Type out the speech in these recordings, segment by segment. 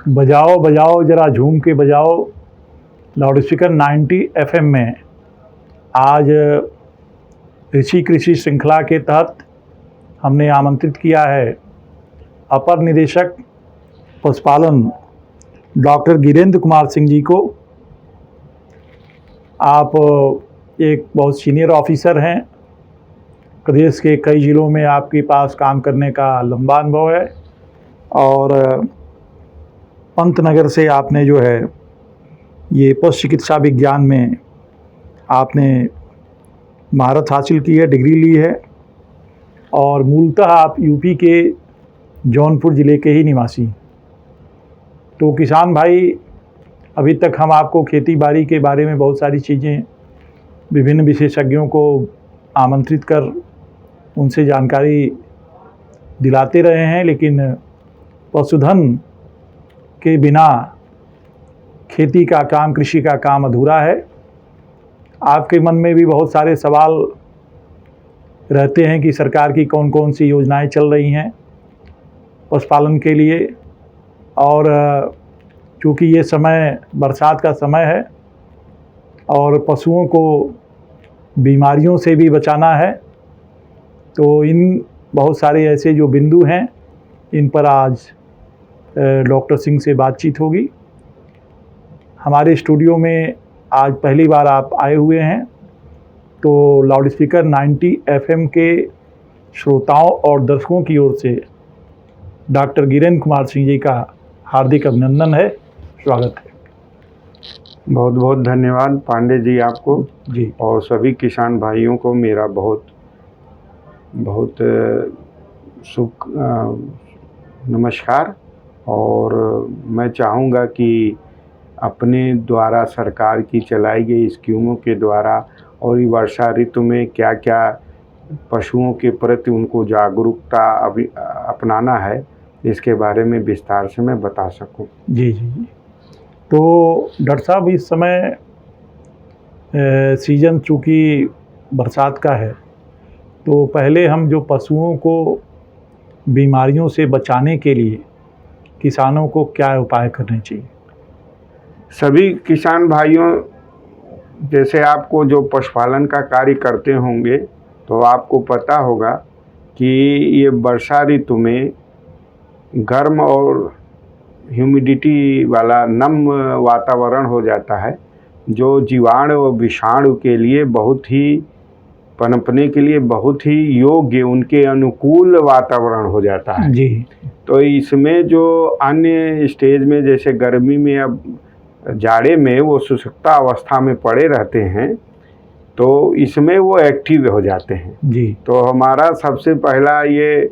बजाओ बजाओ जरा झूम के बजाओ लाउड स्पीकर 90 FM में आज ऋषि कृषि श्रृंखला के तहत हमने आमंत्रित किया है अपर निदेशक पशुपालन डॉक्टर गिरेंद्र कुमार सिंह जी को। आप एक बहुत सीनियर ऑफिसर हैं, प्रदेश के कई ज़िलों में आपके पास काम करने का लंबा अनुभव है और पंतनगर से आपने जो है ये पशु चिकित्सा विज्ञान में आपने महारत हासिल की है, डिग्री ली है और मूलतः आप यूपी के जौनपुर ज़िले के ही निवासी। तो किसान भाई, अभी तक हम आपको खेती बाड़ी के बारे में बहुत सारी चीज़ें विभिन्न विशेषज्ञों को आमंत्रित कर उनसे जानकारी दिलाते रहे हैं, लेकिन पशुधन के बिना खेती का काम, कृषि का काम अधूरा है। आपके मन में भी बहुत सारे सवाल रहते हैं कि सरकार की कौन कौन सी योजनाएं चल रही हैं पशुपालन के लिए, और चूँकि ये समय बरसात का समय है और पशुओं को बीमारियों से भी बचाना है, तो इन बहुत सारे ऐसे जो बिंदु हैं इन पर आज डॉक्टर सिंह से बातचीत होगी। हमारे स्टूडियो में आज पहली बार आप आए हुए हैं, तो लाउड स्पीकर 90 FM के श्रोताओं और दर्शकों की ओर से डॉक्टर गिरेंद्र कुमार सिंह जी का हार्दिक अभिनंदन है, स्वागत है। बहुत बहुत धन्यवाद पांडे जी आपको जी, और सभी किसान भाइयों को मेरा बहुत बहुत शुभ नमस्कार। और मैं चाहूँगा कि अपने द्वारा सरकार की चलाई गई स्कीमों के द्वारा और ये वर्षा ऋतु में क्या क्या पशुओं के प्रति उनको जागरूकता अपनाना है, इसके बारे में विस्तार से मैं बता सकूं। जी जी जी। तो डॉक्टर साहब, इस समय सीज़न चूँकि बरसात का है, तो पहले हम जो पशुओं को बीमारियों से बचाने के लिए किसानों को क्या उपाय करने चाहिए? सभी किसान भाइयों, जैसे आपको जो पशुपालन का कार्य करते होंगे तो आपको पता होगा कि ये वर्षा ऋतु में गर्म और ह्यूमिडिटी वाला नम वातावरण हो जाता है, जो जीवाणु और विषाणु के लिए बहुत ही पनपने के लिए बहुत ही योग्य, उनके अनुकूल वातावरण हो जाता है जी। तो इसमें जो अन्य स्टेज में जैसे गर्मी में अब जाड़े में वो शुष्कता अवस्था में पड़े रहते हैं, तो इसमें वो एक्टिव हो जाते हैं जी। तो हमारा सबसे पहला ये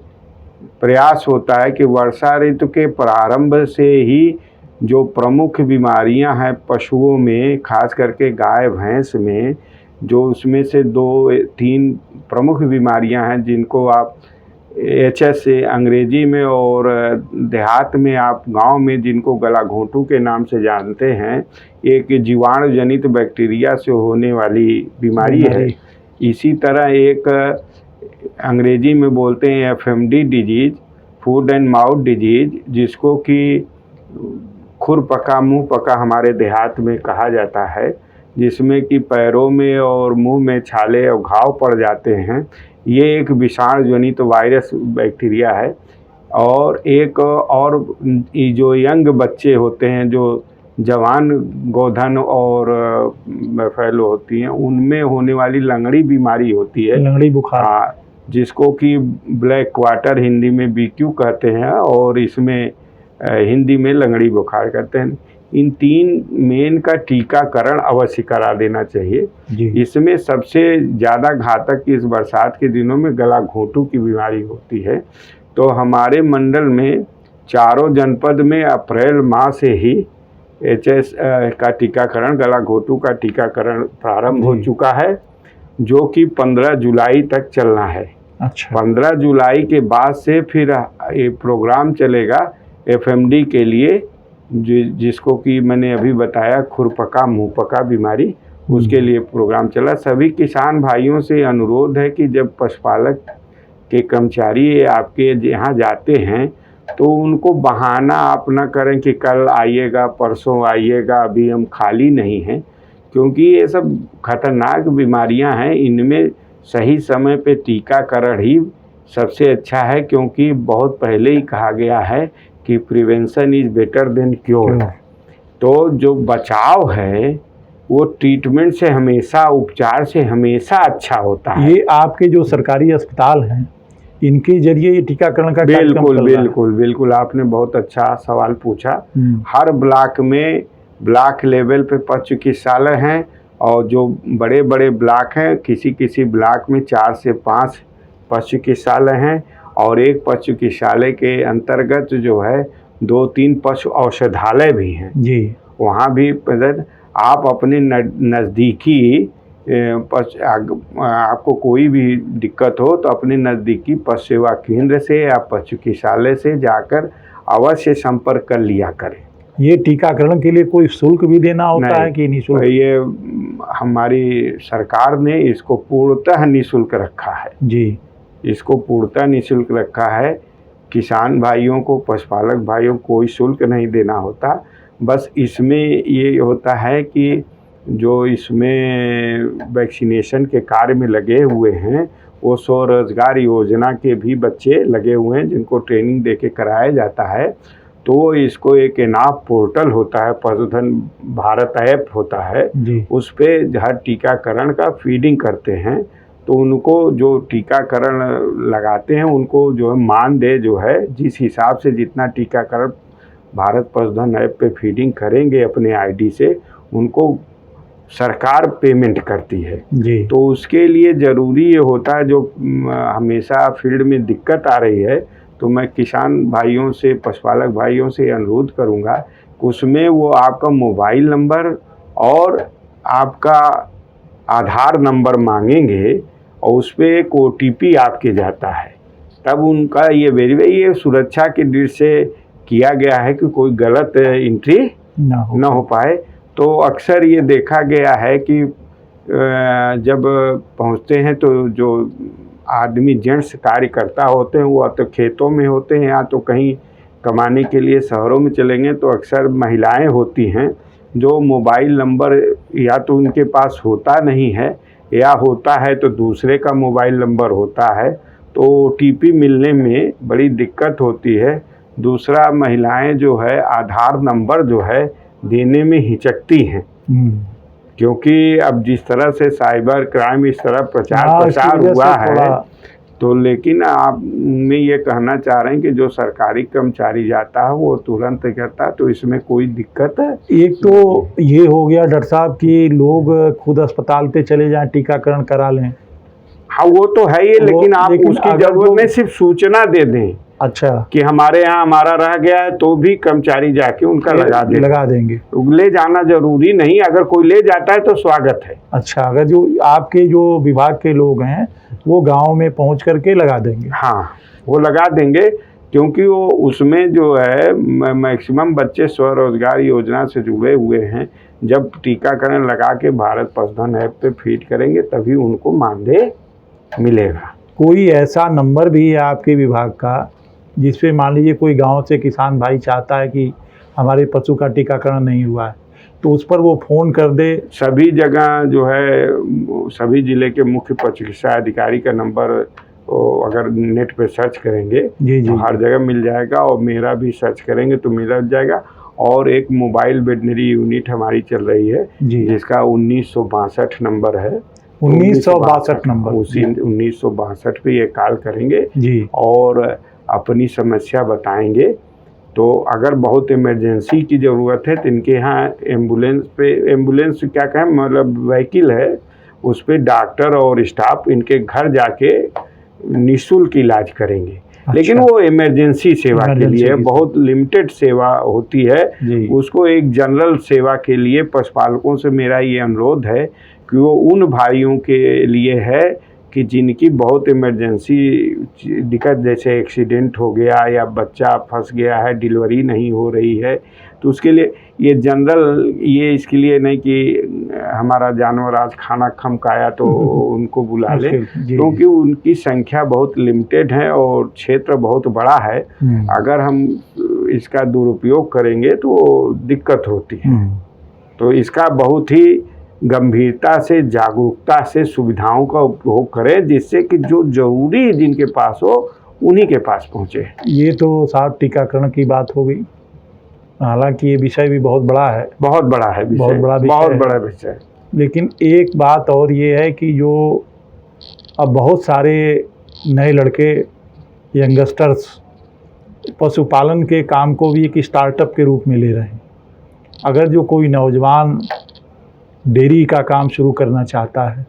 प्रयास होता है कि वर्षा ऋतु के प्रारंभ से ही जो प्रमुख बीमारियां हैं पशुओं में, खास करके गाय भैंस में, जो उसमें से 2-3 प्रमुख बीमारियां हैं जिनको आप HS अंग्रेजी में और देहात में आप गांव में जिनको गला घोंटू के नाम से जानते हैं, एक जीवाणु जनित बैक्टीरिया से होने वाली बीमारी है। इसी तरह एक अंग्रेजी में बोलते हैं FMD disease, food and mouth disease, जिसको कि खुर पका मुँह पका हमारे देहात में कहा जाता है, जिसमें कि पैरों में और मुंह में छाले और घाव पड़ जाते हैं। ये एक विषाणु जनित वायरस बैक्टीरिया है। और एक और जो यंग बच्चे होते हैं, जो जवान गोधन और फैलो होती हैं, उनमें होने वाली लंगड़ी बीमारी होती है, लंगड़ी बुखार, जिसको कि ब्लैक क्वार्टर हिंदी में BQ कहते हैं और इसमें हिंदी में लंगड़ी बुखार कहते हैं। इन 3 मेन का टीकाकरण अवश्य करा देना चाहिए। इसमें सबसे ज़्यादा घातक इस बरसात के दिनों में गला घोंटू की बीमारी होती है। तो हमारे मंडल में चारों जनपद में अप्रैल माह से ही HS का टीकाकरण, गला घोंटू का टीकाकरण प्रारंभ हो चुका है, जो कि 15 जुलाई तक चलना है। अच्छा। 15 जुलाई के बाद से फिर ये प्रोग्राम चलेगा FMD के लिए, जिसको कि मैंने अभी बताया, खुरपका मुँहपका बीमारी, उसके लिए प्रोग्राम चला। सभी किसान भाइयों से अनुरोध है कि जब पशुपालक के कर्मचारी आपके यहाँ जाते हैं तो उनको बहाना आप ना करें कि कल आइएगा, परसों आइएगा, अभी हम खाली नहीं हैं, क्योंकि ये सब खतरनाक बीमारियां हैं। इनमें सही समय पे टीकाकरण ही सबसे अच्छा है, क्योंकि बहुत पहले ही कहा गया है कि prevention is better than cure. तो जो बचाव है वो ट्रीटमेंट से हमेशा, उपचार से हमेशा अच्छा होता है। ये आपके जो सरकारी अस्पताल हैं, इनके जरिए ये टीकाकरण का कार्यक्रम बिल्कुल चल रहा है? बिल्कुल बिल्कुल, आपने बहुत अच्छा सवाल पूछा। हर ब्लॉक में, ब्लॉक लेवल पे पशु चिकित्सालय हैं, और जो बड़े बड़े ब्लॉक हैं, किसी किसी ब्लॉक में 4 से 5 पशु चिकित्सालय हैं, और एक पशु चिकित्सालय के अंतर्गत जो है 2-3 पशु औषधालय भी हैं जी। वहाँ भी आप अपने नज़दीकी आपको कोई भी दिक्कत हो तो अपने नज़दीकी पशु सेवा केंद्र से या पशु चिकित्सालय से जाकर अवश्य संपर्क कर लिया करें। ये टीकाकरण के लिए कोई शुल्क भी देना होता है कि निःशुल्क? ये हमारी सरकार ने इसको पूर्णतः निःशुल्क रखा है जी। इसको पूर्णतः निःशुल्क रखा है। किसान भाइयों को, पशुपालक भाइयों को कोई शुल्क नहीं देना होता। बस इसमें ये होता है कि जो इसमें वैक्सीनेशन के कार्य में लगे हुए हैं, वो स्वरोजगार योजना के भी बच्चे लगे हुए हैं, जिनको ट्रेनिंग देके कराया जाता है। तो इसको एक एनाप पोर्टल होता है, पशुधन भारत ऐप होता है, उस पर हर टीकाकरण का फीडिंग करते हैं। तो उनको जो टीकाकरण लगाते हैं उनको जो है मानदेय जो है, जिस हिसाब से जितना टीकाकरण भारत पशुधन ऐप पे फीडिंग करेंगे अपने आईडी से, उनको सरकार पेमेंट करती है जी। तो उसके लिए ज़रूरी ये होता है, जो हमेशा फील्ड में दिक्कत आ रही है, तो मैं किसान भाइयों से, पशुपालक भाइयों से अनुरोध करूंगा कि उसमें वो आपका मोबाइल नंबर और आपका आधार नंबर मांगेंगे, और उस पर एक OTP आपके जाता है, तब उनका ये वेरीफाई, ये सुरक्षा की दृष्टि से किया गया है कि कोई गलत एंट्री ना हो पाए। तो अक्सर ये देखा गया है कि जब पहुंचते हैं तो जो आदमी, जेंट्स कार्यकर्ता होते हैं, वो तो खेतों में होते हैं या तो कहीं कमाने के लिए शहरों में चलेंगे, तो अक्सर महिलाएं होती हैं जो मोबाइल नंबर या तो उनके पास होता नहीं है, या होता है तो दूसरे का मोबाइल नंबर होता है, तो OTP मिलने में बड़ी दिक्कत होती है। दूसरा, महिलाएं जो है आधार नंबर जो है देने में हिचकती हैं, क्योंकि अब जिस तरह से साइबर क्राइम इस तरह प्रचार हुआ है, तो लेकिन आप में ये कहना चाह रहे हैं कि जो सरकारी कर्मचारी जाता है वो तुरंत करता है, तो इसमें कोई दिक्कत है? एक तो ये हो गया डॉक्टर साहब कि लोग खुद अस्पताल पे चले जाएं, टीकाकरण करा लें। हाँ, वो तो है ही, लेकिन आप उसकी जरूरत नहीं, सिर्फ सूचना दे दें अच्छा कि हमारे यहाँ हमारा रह गया है, तो भी कर्मचारी जाके उनका लगा देंगे। ले जाना जरूरी नहीं, अगर कोई ले जाता है तो स्वागत है। अच्छा, अगर जो आपके जो विभाग के लोग हैं वो गांव में पहुंच करके लगा देंगे? हाँ, वो लगा देंगे, क्योंकि वो उसमें जो है मैक्सिमम बच्चे स्वरोजगार योजना से जुड़े हुए हैं। जब टीकाकरण लगा के भारत पशुधन ऐप पे फीड करेंगे तभी उनको मानदेय मिलेगा। कोई ऐसा नंबर भी है आपके विभाग का जिस पे मान लीजिए कोई गांव से किसान भाई चाहता है कि हमारे पशु का टीकाकरण नहीं हुआ है, तो उस पर वो फ़ोन कर दे? सभी जगह जो है, सभी ज़िले के मुख्य पशु चिकित्सा अधिकारी का नंबर अगर नेट पे सर्च करेंगे तो हर जगह मिल जाएगा, और मेरा भी सर्च करेंगे तो मिल जाएगा। और एक मोबाइल वेटनरी यूनिट हमारी चल रही है जिसका 1962 नंबर है। 1962 नंबर, उसी 1962 पे ये कॉल करेंगे जी, और अपनी समस्या बताएंगे। तो अगर बहुत इमरजेंसी की ज़रूरत है तो इनके यहाँ एम्बुलेंस क्या कहें, मतलब व्हीकल है, उस पर डॉक्टर और स्टाफ इनके घर जाके निःशुल्क इलाज करेंगे। अच्छा। लेकिन वो इमरजेंसी सेवा के लिए बहुत लिमिटेड सेवा होती है, उसको एक जनरल सेवा के लिए पशुपालकों से मेरा ये अनुरोध है कि वो उन भाइयों के लिए है कि जिनकी बहुत इमरजेंसी दिक्कत, जैसे एक्सीडेंट हो गया या बच्चा फंस गया है, डिलीवरी नहीं हो रही है, तो उसके लिए ये जनरल ये इसके लिए नहीं कि हमारा जानवर आज खाना कम खाया तो उनको बुला ले, क्योंकि उनकी संख्या बहुत लिमिटेड है और क्षेत्र बहुत बड़ा है। अगर हम इसका दुरुपयोग करेंगे तो दिक्कत होती है। तो इसका बहुत ही गंभीरता से, जागरूकता से सुविधाओं का उपयोग करें, जिससे कि जो जरूरी जिनके पास हो उन्हीं के पास पहुँचे। ये तो साहब टीकाकरण की बात हो गई, हालांकि ये विषय भी बहुत बड़ा है, बहुत बड़ा है विषय, बहुत बड़ा विषय। लेकिन एक बात और ये है कि जो अब बहुत सारे नए लड़के, यंगस्टर्स पशुपालन के काम को भी एक स्टार्टअप के रूप में ले रहे हैं। अगर जो कोई नौजवान डेयरी का काम शुरू करना चाहता है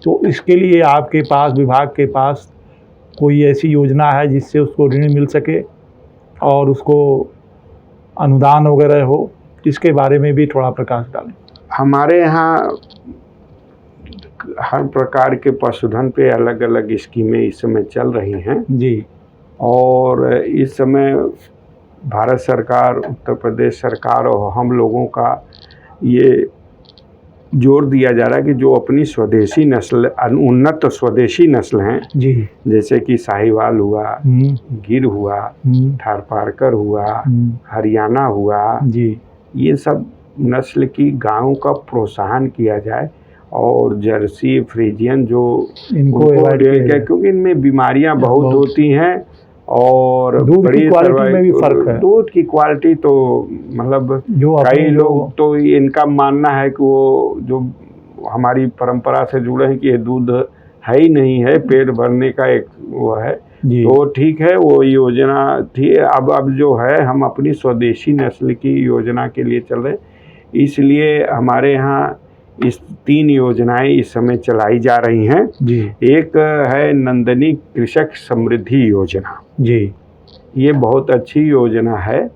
तो इसके लिए आपके पास, विभाग के पास कोई ऐसी योजना है जिससे उसको ऋण मिल सके और उसको अनुदान वगैरह हो? इसके बारे में भी थोड़ा प्रकाश डालें। हमारे यहाँ हर प्रकार के पशुधन पे अलग अलग स्कीमें इस समय चल रही हैं जी। और इस समय भारत सरकार, उत्तर प्रदेश सरकार और हम लोगों का ये जोर दिया जा रहा है कि जो अपनी स्वदेशी नस्ल, उन्नत स्वदेशी नस्ल हैं जी, जैसे कि साहिवाल हुआ, गिर हुआ, थारपारकर हुआ, हरियाणा हुआ जी, ये सब नस्ल की गायों का प्रोत्साहन किया जाए और जर्सी, फ्रीजियन जो इनको क्योंकि इनमें बीमारियां बहुत होती हैं और दूध की क्वालिटी में भी फर्क है। दूध की क्वालिटी तो मतलब कई लोग तो इनका मानना है कि वो जो हमारी परंपरा से जुड़े हैं कि ये दूध है ही नहीं है, पेट भरने का एक वो है, तो ठीक है, वो योजना थी। अब जो है हम अपनी स्वदेशी नस्ल की योजना के लिए चल रहे, इसलिए हमारे यहाँ इस 3 योजनाएं इस समय चलाई जा रही हैं जी। एक है नंदनी कृषक समृद्धि योजना जी, ये बहुत अच्छी योजना है।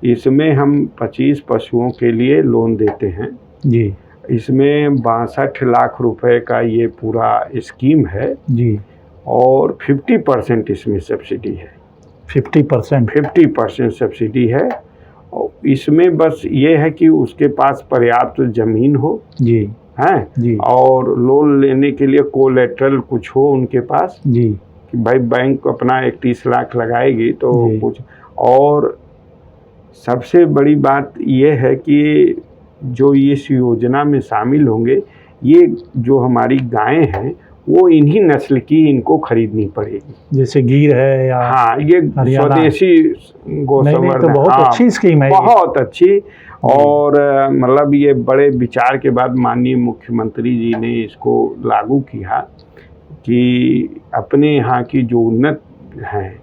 इसमें हम 25 पशुओं के लिए लोन देते हैं जी। इसमें 62 लाख रुपए का ये पूरा स्कीम है जी और 50% इसमें सब्सिडी है। 50% सब्सिडी है। इसमें बस ये है कि उसके पास पर्याप्त ज़मीन हो जी, हैं जी, और लोन लेने के लिए कोलेटरल कुछ हो उनके पास जी, कि भाई बैंक अपना 31 लाख लगाएगी तो कुछ। और सबसे बड़ी बात ये है कि जो इस योजना में शामिल होंगे, ये जो हमारी गायें हैं वो इन्हीं नस्ल की इनको खरीदनी पड़ेगी, जैसे गिर है या हाँ, ये स्वदेशी गोसंवर्धन। तो बहुत अच्छी स्कीम है, बहुत अच्छी। और मतलब ये बड़े विचार के बाद माननीय मुख्यमंत्री जी ने इसको लागू किया कि अपने यहाँ की जो उन्नत हैं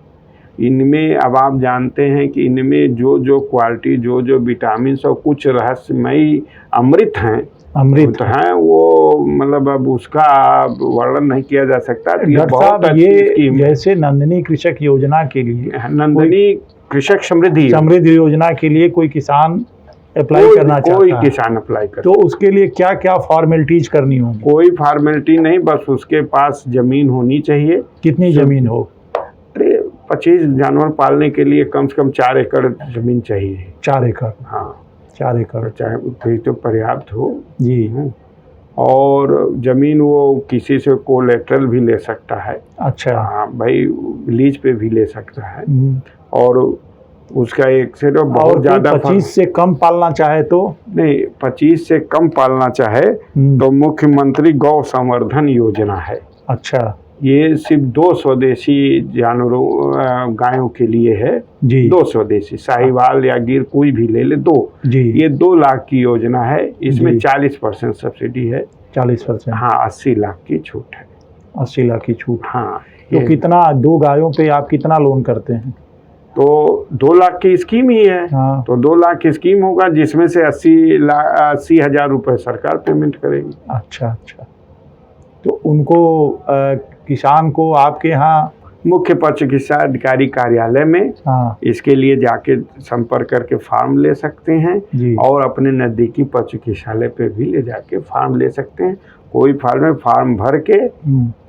इनमें, अब आप जानते हैं कि इनमें जो क्वालिटी, जो विटामिन और कुछ रहस्यमयी अमृत हैं, हैं वो मतलब अब उसका वर्णन नहीं किया जा सकता। तो बहुत अच्छी स्कीम, जैसे नंदनी कृषक योजना के लिए, नंदनी कृषक समृद्धि योजना के लिए कोई किसान अप्लाई करना चाहता है, कोई किसान अप्लाई कर, तो उसके लिए क्या क्या फॉर्मेलिटीज करनी होगी? कोई फॉर्मेलिटी नहीं, बस उसके पास जमीन होनी चाहिए। कितनी जमीन हो? 25 जानवर पालने के लिए कम से कम 4 एकड़ जमीन चाहिए। 4 एकड़? हाँ, 4 एकड़ चाहे फिर तो पर्याप्त हो जी। और ज़मीन वो किसी से कोलेटरल भी ले सकता है। अच्छा, हाँ भाई, लीज पे भी ले सकता है। और उसका एक से तो बहुत ज़्यादा 25 से कम पालना चाहे तो नहीं, 25 से कम पालना चाहे तो मुख्यमंत्री गौ संवर्धन योजना है। अच्छा, ये सिर्फ 2 स्वदेशी जानवरों, गायों के लिए है जी। 2 स्वदेशी, साहिवाल या गिर कोई भी ले ले, 2 जी। ये 2 लाख की योजना है। इसमें 40% सब्सिडी है। 40%? हाँ, 80 लाख की छूट है। 80 लाख की छूट, हाँ। तो कितना, 2 गायों पे आप कितना लोन करते हैं? तो 2 लाख की स्कीम ही है। हाँ। तो 2 लाख की स्कीम होगा जिसमें से 80,000 रुपये सरकार पेमेंट करेगी। अच्छा अच्छा, तो उनको किसान को आपके यहाँ मुख्य पशु चिकित्सा अधिकारी कार्यालय में इसके लिए जाके संपर्क करके फार्म ले सकते हैं और अपने नज़दीकी पशु चिकित्सालय पे भी ले जाके फार्म ले सकते हैं। कोई फार्म भर के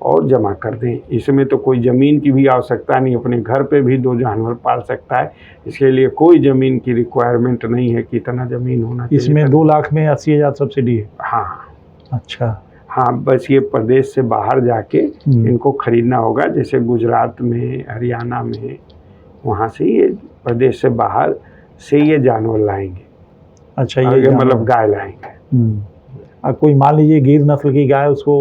और जमा कर दें। इसमें तो कोई ज़मीन की भी आवश्यकता नहीं, अपने घर पे भी 2 जानवर पाल सकता है। इसके लिए कोई ज़मीन की रिक्वायरमेंट नहीं है कि इतना ज़मीन होना चाहिए। इसमें 2 लाख में 80,000 सब्सिडी है। हाँ अच्छा। हाँ, बस ये प्रदेश से बाहर जाके इनको खरीदना होगा, जैसे गुजरात में, हरियाणा में, वहाँ से ये प्रदेश से बाहर से ये जानवर लाएंगे। अच्छा, ये मतलब गाय लाएंगे। अब कोई मान लीजिए गिर नस्ल की गाय उसको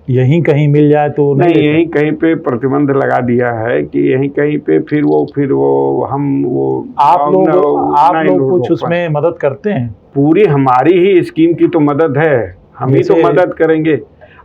यहीं कहीं मिल जाए तो नहीं, यहीं कहीं पे प्रतिबंध लगा दिया है कि यहीं कहीं पे फिर वो हम वो आप लोग कुछ उसमें मदद करते हैं? पूरी हमारी ही स्कीम की तो मदद है, हम ही तो मदद करेंगे।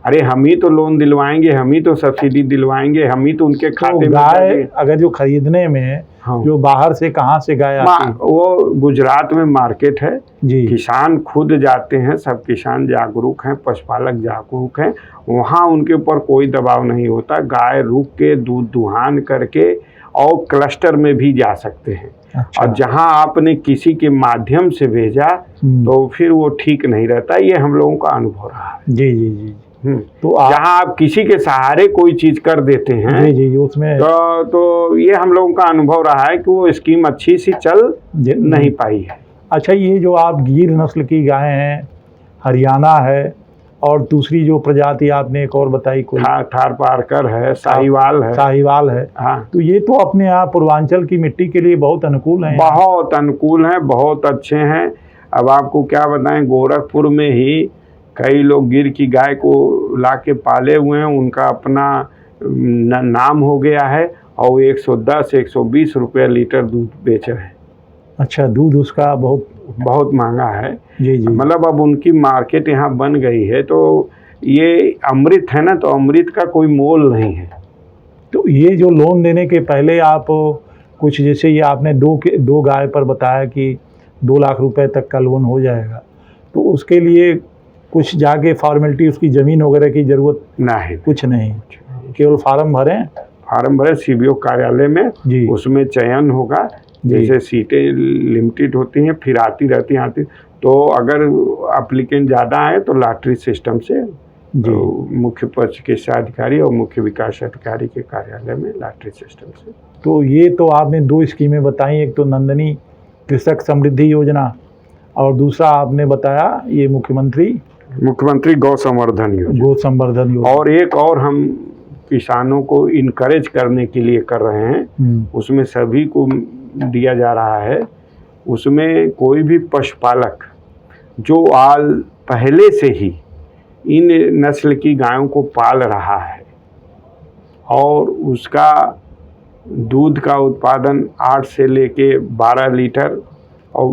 अरे हम ही तो लोन दिलवाएंगे, हम ही तो सब्सिडी दिलवाएंगे, हम ही तो उनके खाते में गाय अगर जो खरीदने में जो बाहर से कहाँ से गाय आती है? वो गुजरात में मार्केट है जी। किसान खुद जाते हैं, सब किसान जागरूक हैं, पशुपालक जागरूक हैं, वहाँ उनके ऊपर कोई दबाव नहीं होता। गाय रुक के दूध दुहान करके और क्लस्टर में भी जा सकते हैं। अच्छा। और जहाँ आपने किसी के माध्यम से भेजा तो फिर वो ठीक नहीं रहता। ये हम लोगों का अनुभव रहा है। जी जी जी। तो जहाँ आप किसी के सहारे कोई चीज कर देते हैं जी जी, उसमें तो ये हम लोगों का अनुभव रहा है कि वो स्कीम अच्छी सी चल नहीं पाई है। अच्छा, ये जो आप गिर नस्ल की गाय हैं, हरियाणा है, और दूसरी जो प्रजाति आपने एक और बताई कोई थारपारकर है, साहिवाल है। हाँ, तो ये तो अपने यहाँ पूर्वांचल की मिट्टी के लिए बहुत अनुकूल हैं। बहुत अनुकूल हैं, बहुत अच्छे हैं। अब आपको क्या बताएं, गोरखपुर में ही कई लोग गिर की गाय को लाके पाले हुए हैं, उनका अपना नाम हो गया है और 110-120 रुपये लीटर दूध बेच रहे हैं। अच्छा, दूध उसका बहुत महंगा है। जी जी। मतलब अब उनकी मार्केट यहाँ बन गई है। तो ये अमृत है ना, तो अमृत का कोई मोल नहीं है। तो ये जो लोन देने के पहले आप कुछ, जैसे ये आपने दो गाय पर बताया कि 2 लाख रुपए तक का लोन हो जाएगा, तो उसके लिए कुछ जाके फॉर्मेलिटी, उसकी ज़मीन वगैरह की ज़रूरत नहीं? कुछ नहीं, केवल फार्म भरें सीबीओ कार्यालय में जी। उसमें चयन होगा, जैसे सीटें लिमिटेड होती हैं, फिर आती रहती तो अगर एप्लीकेंट ज़्यादा आए तो लॉटरी सिस्टम से मुख्य चिकित्सा अधिकारी और मुख्य विकास अधिकारी के कार्यालय में लॉटरी सिस्टम से। तो ये तो आपने 2 स्कीमें बताई, एक तो नंदनी कृषक समृद्धि योजना और दूसरा आपने बताया ये मुख्यमंत्री गौ संवर्धन योजना। और एक और हम किसानों को इनकरेज करने के लिए कर रहे हैं, उसमें सभी को दिया जा रहा है। उसमें कोई भी पशुपालक जो पहले से ही इन नस्ल की गायों को पाल रहा है और उसका दूध का उत्पादन 8 से लेके 12 लीटर और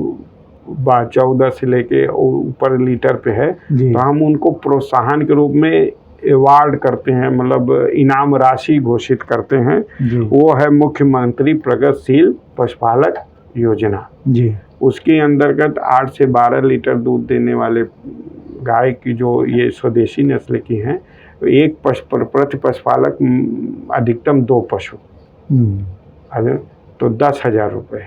14 से लेके ऊपर लीटर पे है, तो हम उनको प्रोत्साहन के रूप में अवार्ड करते हैं, मतलब इनाम राशि घोषित करते हैं। वो है मुख्यमंत्री प्रगतिशील पशुपालक योजना जी। उसके अंतर्गत 8 से 12 लीटर दूध देने वाले गाय की जो ये स्वदेशी नस्ल की हैं, एक प्रति पशुपालक अधिकतम 2 पशु, तो 10,000 रुपये।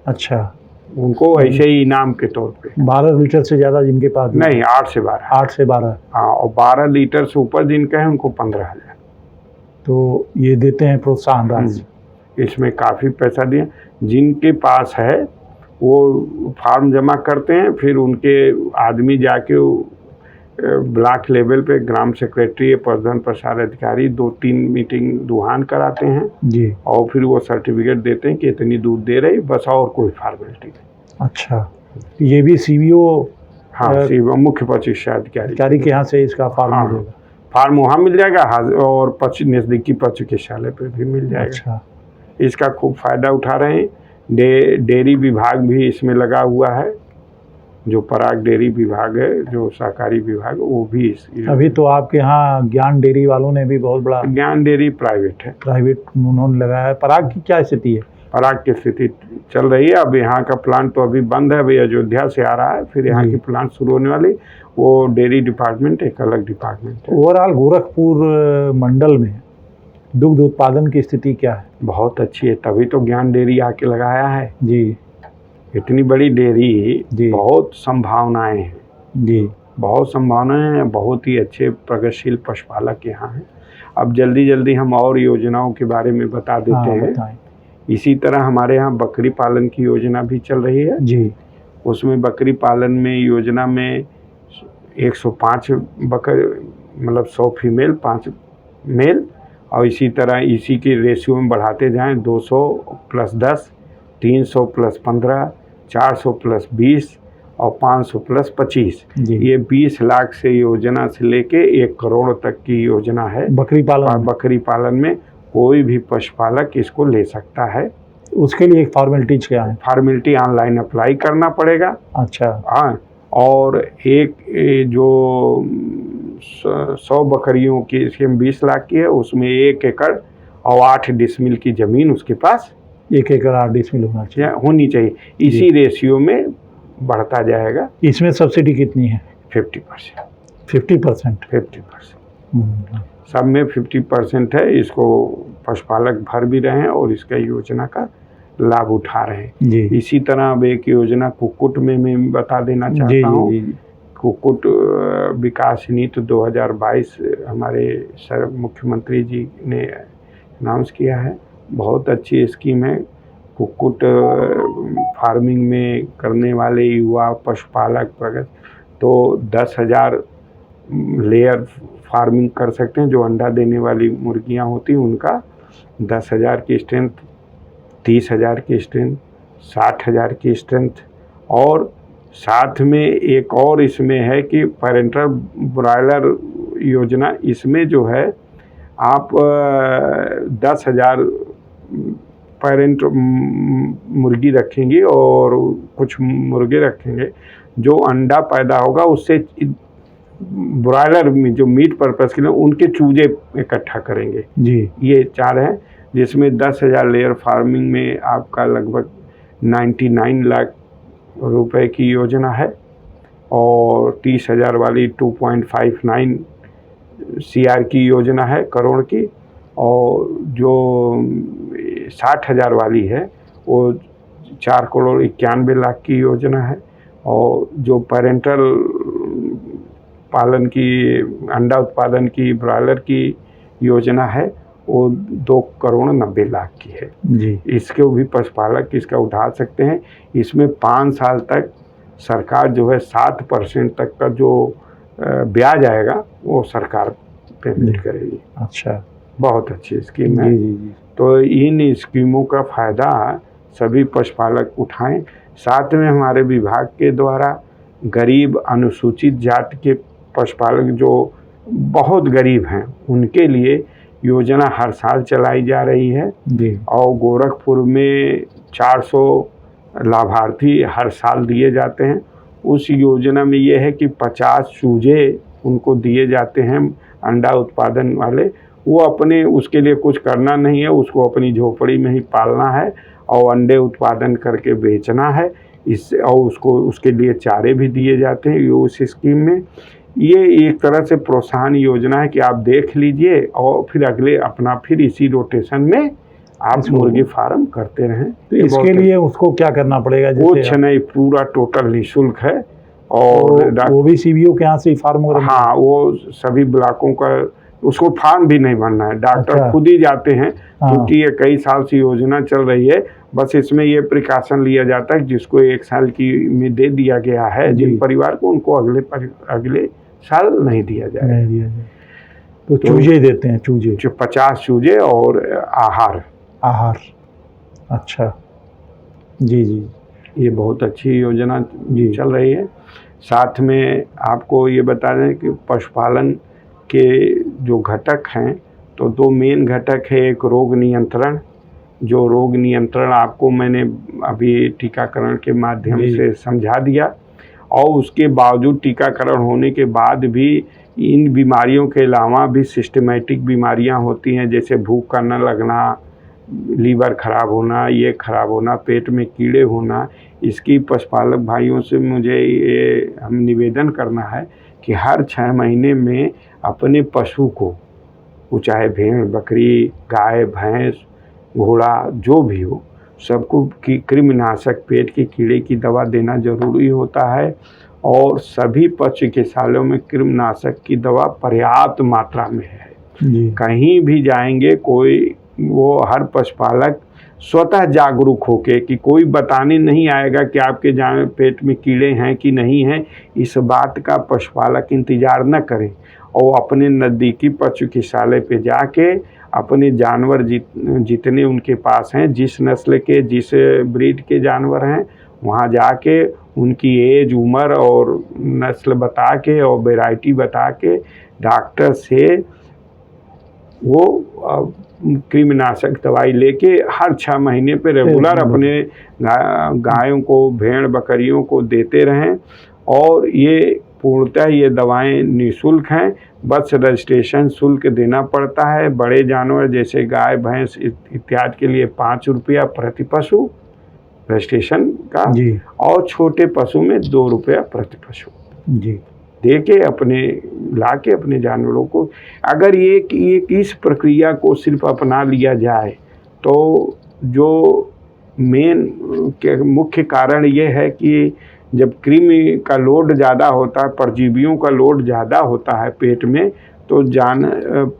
अच्छा, उनको ऐसे ही इनाम के तौर पे। 12 लीटर से ज़्यादा जिनके पास नहीं, 8 से 12। 8 से 12। हाँ, और 12 लीटर से ऊपर जिनका है उनको 15,000। तो ये देते हैं प्रोत्साहन राशि। इसमें काफ़ी पैसा दिया। जिनके पास है वो फार्म जमा करते हैं, फिर उनके आदमी जाके ब्लॉक लेवल पे ग्राम सेक्रेटरी, पशुधन प्रसार अधिकारी 2-3 मीटिंग दुहान कराते हैं जी, और फिर वो सर्टिफिकेट देते हैं कि इतनी दूध दे रही, बस, और कोई फॉर्मेलिटी नहीं। अच्छा, ये भी सीबीओ? हाँ, सीबीओ मुख्य चिकित्सा अधिकारी के यहाँ से इसका फार्म मिलेगा? फार्म वहाँ मिल जाएगा और नज़दीकी पशु चिकित्सालय पे भी मिल जाएगा। अच्छा, इसका खूब फायदा उठा रहे हैं। डेयरी विभाग भी इसमें लगा हुआ है, जो पराग डेयरी विभाग है, जो सहकारी विभाग, वो भी अभी तो आपके यहाँ ज्ञान डेयरी वालों ने भी बहुत बड़ा, ज्ञान डेयरी प्राइवेट उन्होंने लगाया है। पराग की क्या स्थिति है? पराग की स्थिति चल रही है। अब यहाँ का प्लांट तो अभी बंद है, अभी अयोध्या से आ रहा है, फिर यहाँ की प्लांट शुरू होने वाली। वो डेयरी डिपार्टमेंट एक अलग डिपार्टमेंट है। ओवरऑल गोरखपुर मंडल में दुग्ध उत्पादन की स्थिति क्या है? बहुत अच्छी है, तभी तो ज्ञान डेयरी आके लगाया है जी। इतनी बड़ी डेयरी, बहुत संभावनाएं हैं जी। बहुत संभावनाएं हैं, बहुत ही अच्छे प्रगतिशील पशुपालक यहाँ हैं। अब जल्दी जल्दी हम और योजनाओं के बारे में बता देते हैं। बताएं। इसी तरह हमारे यहाँ बकरी पालन की योजना भी चल रही है जी। उसमें बकरी पालन में योजना में 105 बकरी, मतलब 100 फीमेल 5 मेल, और इसी तरह इसी के रेशियो में बढ़ाते जाएं। 200 + 10, 300 + 15, 400 + 20 और 500 + 25। ये 20 लाख से योजना से लेके 1 करोड़ तक की योजना है बकरी पालन। बकरी पालन में कोई भी पशुपालक इसको ले सकता है। उसके लिए एक फॉर्मेलिटीज क्या है? फॉर्मेलिटी ऑनलाइन अप्लाई करना पड़ेगा। अच्छा। हाँ, और एक जो 100 बकरियों की स्कीम 20 लाख की है, उसमें 1 एकड़ और 8 डिसमिल की ज़मीन उसके पास 1 एकड़ 8 डिसमिल होनी चाहिए। इसी रेशियो में बढ़ता जाएगा। इसमें सब्सिडी कितनी है? 50%। 50%। 50%। सब में 50% है। इसको पशुपालक भर भी रहे हैं और इसका योजना का लाभ उठा रहे हैं। जी। इसी तरह अब एक योजना कुक्कुट में मैं बता देना चाहता हूँ। कुक्कुट विकास नीति 2022 हमारे सर मुख्यमंत्री जी ने अनाउंस किया है। बहुत अच्छी स्कीम है। कुक्कुट फार्मिंग में करने वाले युवा पशुपालक तो 10,000 लेयर फार्मिंग कर सकते हैं। जो अंडा देने वाली मुर्गियां होती हैं उनका 10,000 की स्ट्रेंथ, 30,000 की स्ट्रेंथ, 60,000 की स्ट्रेंथ, और साथ में एक और इसमें है कि पेरेंटल ब्रॉयलर योजना। इसमें जो है आप 10,000 पेरेंट मुर्गी रखेंगे और कुछ मुर्गे रखेंगे। जो अंडा पैदा होगा उससे ब्रॉयलर में जो मीट पर्पस के लिए उनके चूजे इकट्ठा करेंगे। जी। ये 4 हैं, जिसमें 10,000 लेयर फार्मिंग में आपका लगभग 99 लाख रुपए की योजना है, और 30,000 वाली 2.59 CR की योजना है, करोड़ की, और जो 60,000 वाली है वो 4,91,00,000 की योजना है, और जो पेरेंटल पालन की अंडा उत्पादन की ब्रॉयलर की योजना है वो 2,90,00,000 की है। जी। इसके भी पशुपालक इसका उठा सकते हैं। इसमें 5 साल तक सरकार जो है 7% तक का जो ब्याज आएगा वो सरकार पेमेंट करेगी। अच्छा, बहुत अच्छी स्कीम है। जी। तो इन स्कीमों का फ़ायदा सभी पशुपालक उठाएं। साथ में हमारे विभाग के द्वारा गरीब अनुसूचित जाति के पशुपालक जो बहुत गरीब हैं उनके लिए योजना हर साल चलाई जा रही है। जी। और गोरखपुर में 400 लाभार्थी हर साल दिए जाते हैं। उस योजना में ये है कि 50 चूजे उनको दिए जाते हैं अंडा उत्पादन वाले। वो अपने उसके लिए कुछ करना नहीं है, उसको अपनी झोपड़ी में ही पालना है और अंडे उत्पादन करके बेचना है। इससे और उसको उसके लिए चारे भी दिए जाते हैं उस स्कीम में। ये एक तरह से प्रोत्साहन योजना है कि आप देख लीजिए और फिर अगले अपना फिर इसी रोटेशन में आप मुर्गी फार्म करते रहें। तो इसके लिए उसको क्या करना पड़ेगा? कुछ नहीं, पूरा टोटल निःशुल्क है। और वो भी CBO के यहाँ से फार्म हो रहा है? हाँ, वो सभी ब्लॉकों का उसको फॉर्म भी नहीं भरना है, डॉक्टर खुद ही जाते हैं। क्योंकि ये कई साल से योजना चल रही है। बस इसमें ये प्रिकॉशन लिया जाता है जिसको 1 साल की में दे दिया गया है जिन परिवार को, उनको अगले साल नहीं दिया जाए। तो चूजे देते हैं, चूजे 50 चूजे और आहार। अच्छा। जी। ये बहुत अच्छी योजना चल रही है। साथ में आपको ये बता दें कि पशुपालन के जो घटक हैं तो 2 मेन घटक है। एक रोग नियंत्रण, जो रोग नियंत्रण आपको मैंने अभी टीकाकरण के माध्यम से समझा दिया, और उसके बावजूद टीकाकरण होने के बाद भी इन बीमारियों के अलावा भी सिस्टमेटिक बीमारियां होती हैं, जैसे भूख का न लगना, लीवर खराब होना, ये खराब होना, पेट में कीड़े होना। इसकी पशुपालक भाइयों से मुझे ये हम निवेदन करना है कि हर 6 महीने में अपने पशु को, वो चाहे भेड़, बकरी, गाय, भैंस, घोड़ा जो भी हो, सबको कृमिनाशक पेट के कीड़े की दवा देना ज़रूरी होता है। और सभी पशु चिकित्सालयों में कृमिनाशक की दवा पर्याप्त मात्रा में है। जी। कहीं भी जाएंगे वो हर पशुपालक स्वतः जागरूक होके, कि कोई बताने नहीं आएगा कि आपके पेट में कीड़े हैं कि नहीं हैं, इस बात का पशुपालक इंतज़ार न करें और अपने नज़दीकी पशु चिकित्सालय पे जाके अपने जानवर जितने उनके पास हैं, जिस नस्ल के, जिस ब्रीड के जानवर हैं, वहाँ जाके उनकी एज, उम्र और नस्ल बता के और वैरायटी बता के डॉक्टर से वो कृमिनाशक दवाई लेके हर 6 महीने पे रेगुलर अपने गायों को, भेड़ बकरियों को देते रहें। और ये पूर्णतः ये दवाएं निःशुल्क हैं, बस रजिस्ट्रेशन शुल्क देना पड़ता है। बड़े जानवर जैसे गाय, भैंस इत्यादि के लिए 5 रुपया प्रति पशु रजिस्ट्रेशन का जी। और छोटे पशु में 2 रुपया प्रति पशु जी। दे के लाके अपने जानवरों को, अगर ये इस प्रक्रिया को सिर्फ अपना लिया जाए तो जो मुख्य कारण ये है कि जब कृमि का लोड ज़्यादा होता है, परजीवियों का लोड ज़्यादा होता है पेट में, तो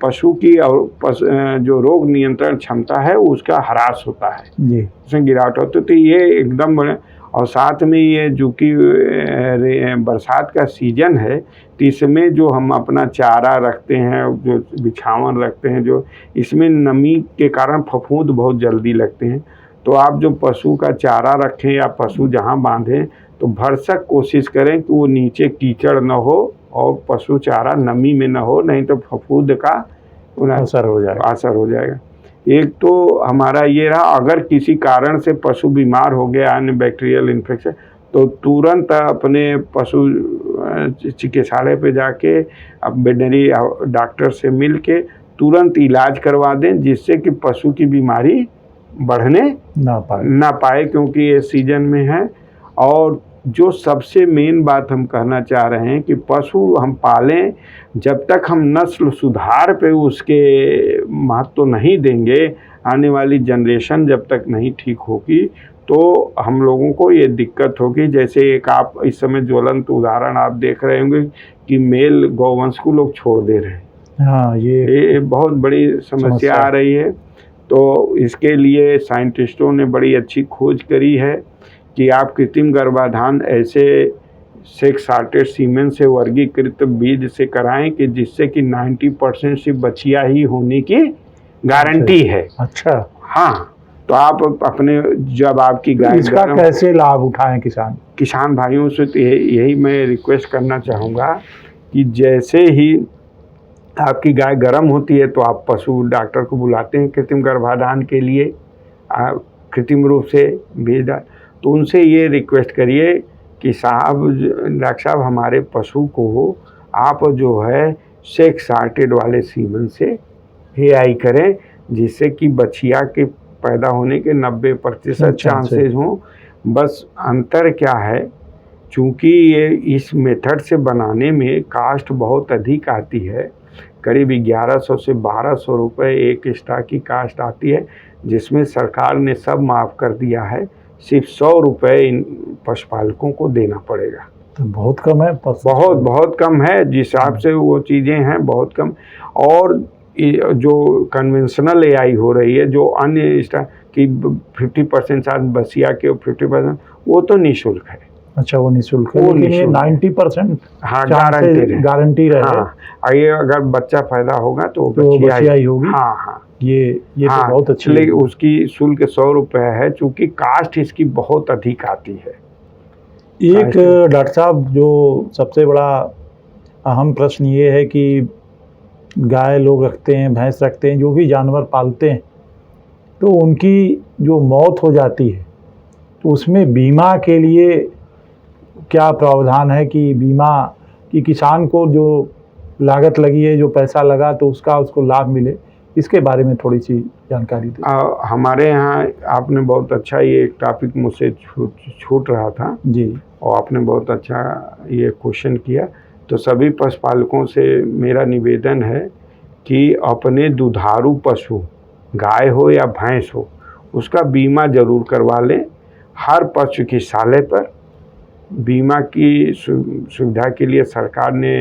पशु की और जो रोग नियंत्रण क्षमता है उसका ह्रास होता है, जी। उसमें गिरावट होती है। तो ये एकदम और साथ में ये जो कि बरसात का सीजन है, तो इसमें जो हम अपना चारा रखते हैं, जो बिछावन रखते हैं, जो इसमें नमी के कारण फफूंद बहुत जल्दी लगते हैं। तो आप जो पशु का चारा रखें या पशु जहाँ बांधें, तो भरसक कोशिश करें कि वो नीचे कीचड़ न हो और पशु चारा नमी में न हो, नहीं तो फफूंद का असर हो जाएगा। एक तो हमारा ये रहा, अगर किसी कारण से पशु बीमार हो गया, अन्य बैक्टीरियल इन्फेक्शन, तो तुरंत अपने पशु चिकित्सालय पे जाके अब वेटनरी डॉक्टर से मिल के तुरंत इलाज करवा दें, जिससे कि पशु की बीमारी बढ़ने ना पाए, क्योंकि ये सीजन में है। और जो सबसे मेन बात हम कहना चाह रहे हैं कि पशु हम पालें, जब तक हम नस्ल सुधार पे उसके महत्व नहीं देंगे, आने वाली जनरेशन जब तक नहीं ठीक होगी, तो हम लोगों को ये दिक्कत होगी। जैसे एक आप इस समय ज्वलंत उदाहरण आप देख रहे होंगे कि मेल गौवंश को लोग छोड़ दे रहे हैं। हाँ, ये बहुत बड़ी समस्या आ रही है। तो इसके लिए साइंटिस्टों ने बड़ी अच्छी खोज करी है कि आप कृत्रिम गर्भाधान ऐसे सेक्स सॉर्टेड सीमेन से वर्गीकृत बीज से कराएं कि जिससे कि 90% सिर्फ बच्चियां ही होने की गारंटी है। अच्छा। हाँ, तो आप अपने जब आपकी गाय, इसका कैसे लाभ उठाएं किसान भाइयों से? तो यही मैं रिक्वेस्ट करना चाहूँगा कि जैसे ही आपकी गाय गर्म होती है तो आप पशु डॉक्टर को बुलाते हैं कृत्रिम गर्भाधान के लिए, कृत्रिम रूप से बीज, तो उनसे ये रिक्वेस्ट करिए कि साहब, डॉक्टर साहब, हमारे पशु को आप जो है सेक्स सॉर्टेड वाले सीमन से AI करें, जिससे कि बछिया के पैदा होने के 90% चांसेस हों। बस अंतर क्या है, चूँकि ये इस मेथड से बनाने में कास्ट बहुत अधिक आती है, करीब 1100 से 1200 रुपये एक एक्स्ट्रा की कास्ट आती है, जिसमें सरकार ने सब माफ़ कर दिया है। सिर्फ 100 रुपये इन पशुपालकों को देना पड़ेगा। तो बहुत कम है, बहुत कम है, जिस हिसाब से वो चीज़ें हैं बहुत कम। और जो कन्वेंशनल AI हो रही है, जो अन्य की 50% शायद बसिया के 50%, वो तो निःशुल्क है। अच्छा, वो निःशुल्क है, लेकिन ये 90% हाँ गारंटी रहे। हाँ, ये अगर बच्चा पैदा होगा तो बच्चिया ही होगी। हाँ, ये तो बहुत अच्छी है। उसकी शुल्क 100 रुपये है, चूँकि कास्ट इसकी बहुत अधिक आती है। एक डॉक्टर साहब, जो सबसे बड़ा अहम प्रश्न ये है कि गाय लोग रखते हैं, भैंस रखते हैं, जो भी जानवर पालते हैं, तो उनकी जो मौत हो जाती है, तो उसमें बीमा के लिए क्या प्रावधान है कि बीमा कि किसान को जो लागत लगी है, जो पैसा लगा, तो उसको लाभ मिले? इसके बारे में थोड़ी सी जानकारी दें। हमारे यहाँ आपने बहुत अच्छा ये टॉपिक मुझसे छूट रहा था जी, और आपने बहुत अच्छा ये क्वेश्चन किया। तो सभी पशुपालकों से मेरा निवेदन है कि अपने दुधारू पशु, गाय हो या भैंस हो, उसका बीमा ज़रूर करवा लें। हर पशु चिकित्सालय पर बीमा की सुविधा के लिए सरकार ने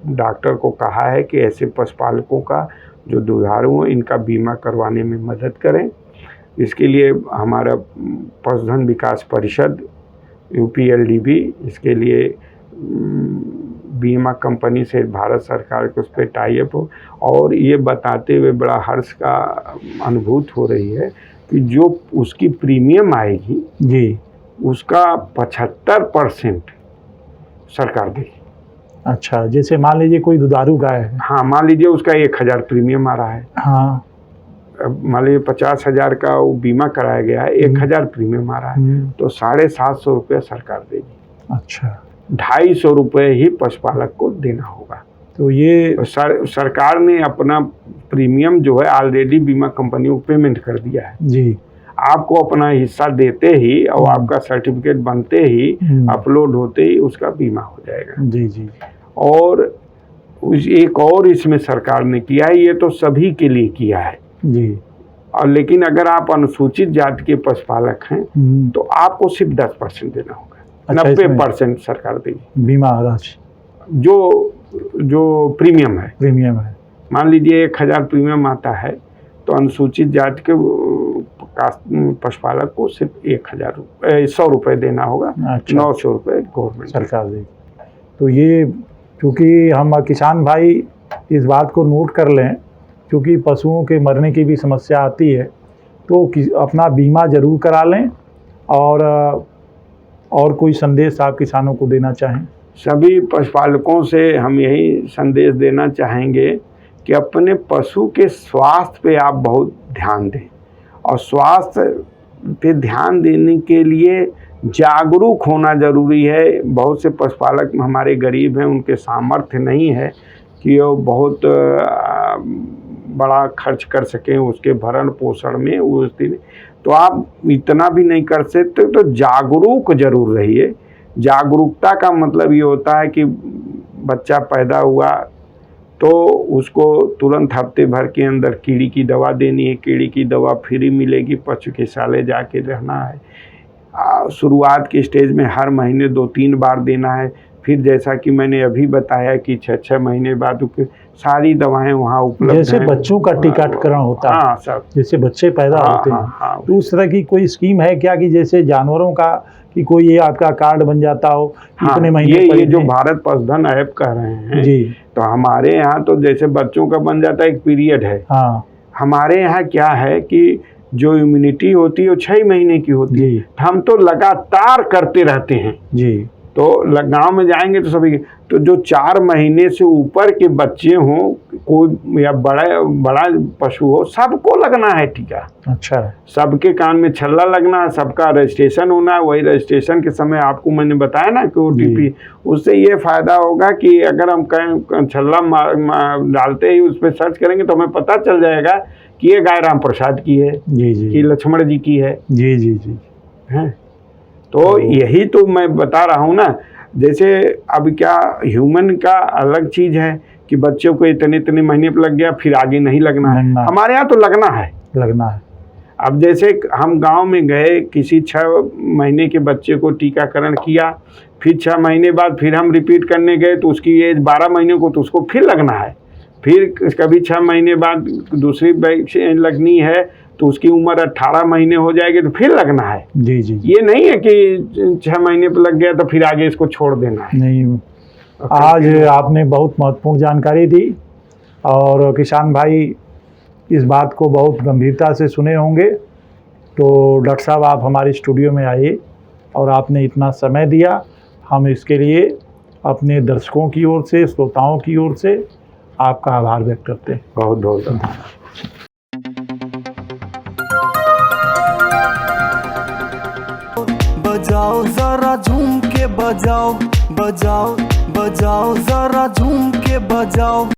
डॉक्टर को कहा है कि ऐसे पशुपालकों का जो दुधारू हो इनका बीमा करवाने में मदद करें। इसके लिए हमारा पशुधन विकास परिषद UPLDB इसके लिए बीमा कंपनी से भारत सरकार के उस पर टाई अप हो। और ये बताते हुए बड़ा हर्ष का अनुभूत हो रही है कि जो उसकी प्रीमियम आएगी जी, उसका 75% सरकार देगी। अच्छा, जैसे मान लीजिए कोई दुधारू गाय है। हाँ, मान लीजिए उसका 1000 प्रीमियम आ रहा है। हाँ, अब मान लीजिए 50,000 का वो बीमा कराया गया है, 1000 प्रीमियम आ रहा है, तो 750 रुपये सरकार देगी। अच्छा, 250 रुपये ही पशुपालक को देना होगा। तो ये सरकार ने अपना प्रीमियम जो है ऑलरेडी बीमा कंपनी को पेमेंट कर दिया है जी, आपको अपना हिस्सा देते ही और आपका सर्टिफिकेट बनते ही अपलोड होते ही उसका बीमा हो जाएगा। जी जी। और एक और इसमें सरकार ने किया है, ये तो सभी के लिए किया है जी, और लेकिन अगर आप अनुसूचित जाति के पशुपालक हैं तो आपको सिर्फ 10% देना होगा। अच्छा, 90% सरकार देगी बीमा राशि जो प्रीमियम है। मान लीजिए 1000 प्रीमियम आता है तो अनुसूचित जाति के पशुपालक को सिर्फ 100 रुपये देना होगा। अच्छा। 900 रुपये गवर्नमेंट सरकार देगी। तो ये क्योंकि हम किसान भाई इस बात को नोट कर लें, क्योंकि पशुओं के मरने की भी समस्या आती है, तो अपना बीमा ज़रूर करा लें। और कोई संदेश आप किसानों को देना चाहें? सभी पशुपालकों से हम यही संदेश देना चाहेंगे कि अपने पशु के स्वास्थ्य पे आप बहुत ध्यान दें और स्वास्थ्य पे ध्यान देने के लिए जागरूक होना ज़रूरी है। बहुत से पशुपालक हमारे गरीब हैं, उनके सामर्थ्य नहीं है कि वो बहुत बड़ा खर्च कर सकें उसके भरण पोषण में उस दिन, तो आप इतना भी नहीं कर सकते तो जागरूक जरूर रहिए। जागरूकता का मतलब ये होता है कि बच्चा पैदा हुआ तो उसको तुरंत हफ्ते भर के अंदर कीड़ी की दवा देनी है, कीड़ी की दवा फ्री मिलेगी, पशु चिकित्सालय जाके रहना है। शुरुआत के स्टेज में हर महीने 2-3 बार देना है। फिर जैसा कि मैंने अभी बताया कि 6-6 महीने बाद सारी दवाएं वहाँ उपलब्ध हैं। जैसे बच्चों का टीकाकरण होता है, सब जैसे बच्चे पैदा होते हैं, तो उस तरह की कोई स्कीम है क्या कि जैसे जानवरों का कि कोई ये आपका कार्ड बन जाता हो इतने महीने? ये जो भारत पशुधन ऐप कह रहे हैं जी, तो हमारे यहाँ तो जैसे बच्चों का बन जाता है, एक पीरियड है। हाँ, हमारे यहाँ क्या है कि जो इम्यूनिटी होती है वो 6 महीने की होती है। हम तो लगातार करते रहते हैं जी। तो गांव में जाएंगे तो सभी, तो जो 4 महीने से ऊपर के बच्चे हों, कोई या बड़ा पशु हो, सबको लगना है टीका। अच्छा, सबके कान में छल्ला लगना है, सबका रजिस्ट्रेशन होना है। वही रजिस्ट्रेशन के समय आपको मैंने बताया ना कि OTP, उससे ये फायदा होगा कि अगर हम कहीं छल्ला डालते ही उस पर सर्च करेंगे तो हमें पता चल जाएगा कि ये गाय राम प्रसाद की है जी जी, कि लक्ष्मण जी की है जी जी जी है। तो यही तो मैं बता रहा हूँ ना, जैसे अब क्या ह्यूमन का अलग चीज़ है कि बच्चों को इतने महीने पर लग गया फिर आगे नहीं लगना है। हमारे यहाँ तो लगना है। अब जैसे हम गांव में गए, किसी 6 महीने के बच्चे को टीकाकरण किया, फिर 6 महीने बाद फिर हम रिपीट करने गए तो उसकी एज 12 महीने को, तो उसको फिर लगना है। फिर कभी 6 महीने बाद दूसरी वैक्सीन लगनी है तो उसकी उम्र 18 महीने हो जाएगी तो फिर लगना है जी जी। ये नहीं है कि 6 महीने पर लग गया तो फिर आगे इसको छोड़ देना है। नहीं, आज आपने बहुत महत्वपूर्ण जानकारी दी और किसान भाई इस बात को बहुत गंभीरता से सुने होंगे। तो डॉक्टर साहब, आप हमारे स्टूडियो में आए और आपने इतना समय दिया, हम इसके लिए अपने दर्शकों की ओर से, श्रोताओं की ओर से आपका आभार व्यक्त करते हैं। बहुत बहुत धन्यवाद। बजाओ जरा झूम के बजाओ, बजाओ बजाओ जरा झूम के बजाओ।